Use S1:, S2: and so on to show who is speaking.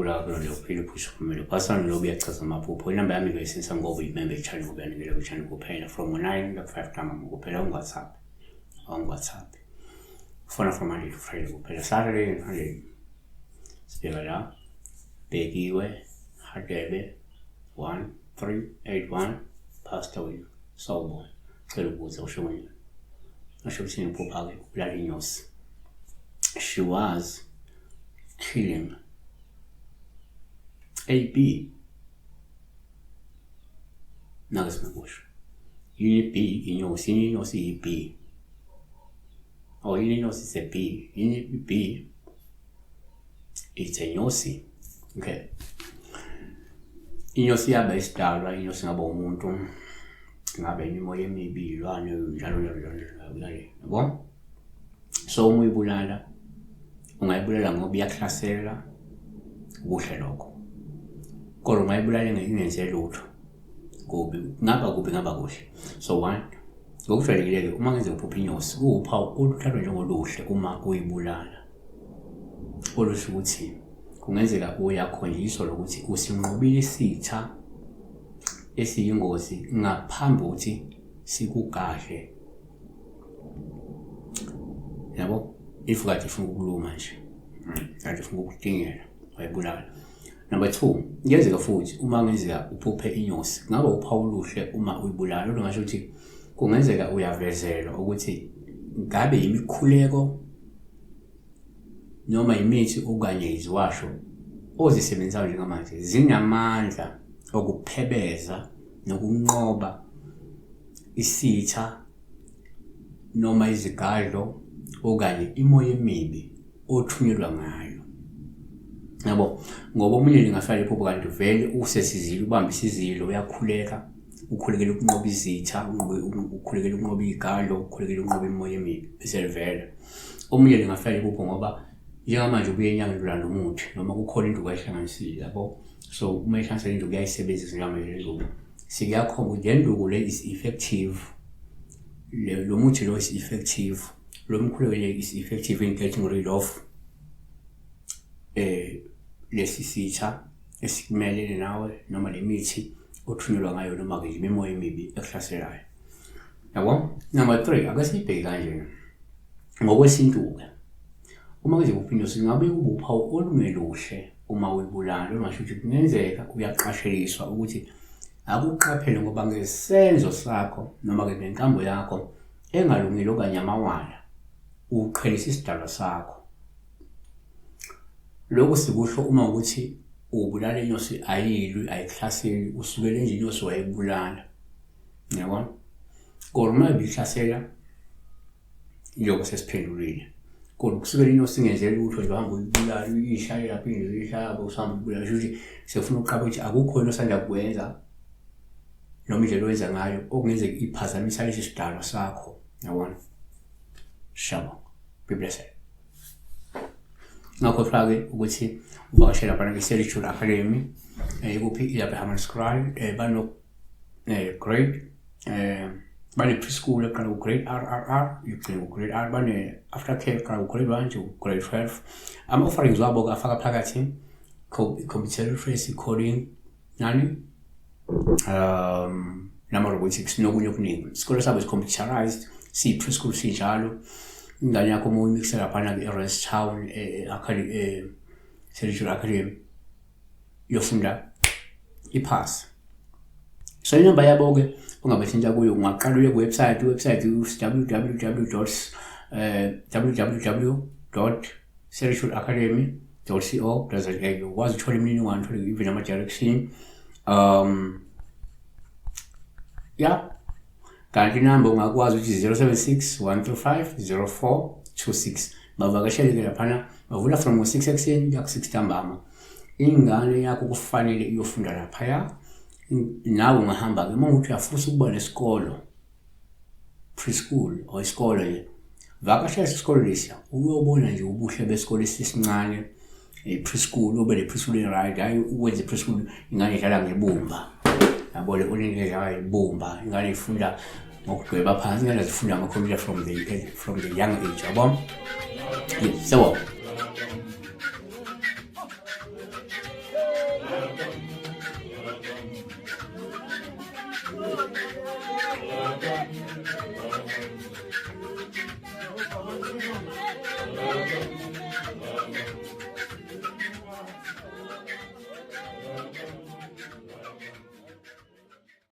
S1: ngibula kulona uphile phusha kumele phasana lo buyachaza amaphupho inamba yami ngiyisensa ngoba imember channel ngoba ngibele ku channel kuphela from 9 to 5 kama kuphela on WhatsApp phone from Monday to Friday kuphela Saturday and Sunday sibeka la bekiwe Hadebe 1381 Pastor Will Sawubona cela ukuze usho wena asho ukuthi iphupha ke ubulala inyosi. She was killing AB. Nagasmabush. Unit B, inyosi B. Oh, inyosi is a B. Unit B, it's a nyosi. Okay. Inyosi yabe isidalwa, inyosi ngaba umuntu, ngabe imimoya emibi, ilwane, njalo. Yabo? So uma uyibulala, ungayibulala ngoba iyaklasela kuhle lokho. Kodwa ungayibulala ngenze lutho. Ngaba kuhle. So one, ngokujwayelekile uma ngenze uphupha inyosi, kuwuphawu oluthathwa njengoluhle uma uyibulala. Olusho ukuthi kungenzeka uyakhonjiswa lokuthi usinqobile isitha esiyingozi ngaphambi ukuthi sikugahle. Yabo? If kade ufuna ukuluma nje. Kade ufuna ukudingela, wayibulala. Number 2, ngiyenzeka futhi uma ngenzeka uphuphe inyosi, ngaba uphawu oluhle uma uyibulala. Lokho ngasho ukuthi kungenzeka uyavezela ukuthi ngabe imikhuleko noma imithi okanye iziwasho ozisebenzayo njengamanje zinamandla okuphebeza nokunqoba isitha noma izigadlo okanye imoya emibi othunyelwa ngayo. Yabo, ngoba omunye lingafika iphupho kanti vele usesizilo ubamba isizilo uyakhuleka, ukhulekela ukunqoba izitha, ukhulekela ukunqoba izigadlo, ukhulekela ukunqoba imoya emibi bese livela. Omunye lingafika iphupho ngoba njengamanje ubuye enyanga lulanda umuthi noma kukhona into oyihlanganisile yabo. So uma ihlanganisile into uyayisebenzisa njengamanje induku. Siyakhomba ukuthi induku le is effective. Lo muthi lo is effective. Lo mkhuleko le is effective in getting rid of lesi sitha esimelene nawe noma le mithi othunyelwa ngayo noma ke imimoya emibi ehlaselayo. Yabo? Number 3, ake sibheke kanje. Ngokwesintu ke uma nje uphinde singabe ubuphawu olungeluhle uma uyibulala lomasho ukuthi kungenzeka uyaqasheliswa ukuthi akuqaphele ngoba ngesenzo sakho noma ke nenkambo yakho engalungile okanye amawala uqhelisa isidalwa sakho. Lokho sikusho uma ukuthi ubulala inyosi ayilwi ayihlaseli usukele nje inyosi wayibulala. Yabona? Kodwa uma ibihlasela njengoba sesiphendulile. Kodwa kusukela inyosi ingenzela lutho nje uhamba uyibulala uyishayela phinde uyishaya usahamba ubulala futhi sefuna uqaba ukuthi akukho into osanda kwenza noma indlela owenza ngayo okungenzeka iphazamisa lesi sidalwa sakho. Yabona? Shabo. Be blessed. Ngakho fake ukuthi uvakashela bana nge-Spiritual Academy kuphi iAbraham Scribe bano grade bane preschool eqala ku grade RRR yugcina ku grade R bane aftercare eqala ku grade 1 to grade 12. Ama offerings wabo afaka phakathi computer literacy coding nani nama robotics nokunye okuningi. Isikole sabo is computerized, si preschool sinjalo. Ingane yakho uma uyimixela phana ke-Rest Town Spiritual Academy yofunda iphasa. So inamba yabo ke ungabethinta kuyo ungaqala uye ku-website www.spiritualacademy.co.za ukwazi uthola imininingwane uthole even ama-direction. Yeah. Kanti inamba ungakwazi ukuthi 076 135 0426. Bavakashele ke laphana bavula from 6 ekuseni ya 6 ntambama. Ingane yakho kufanele iyofunda lapha nawe ungahamba ke uma uthi uyafuna ukuba nesikolo preschool or isikole nje vakashela isikole lesi uyobona nje ubuhle besikole sisincane preschool ube le preschool right hayi uwenze preschool ingane idlala ngebumba yabo le onke idlala ngebumba ingane ifunda ngokugweba phansi ingane zifunda ngakho from the young age yabo. So
S2: Oh,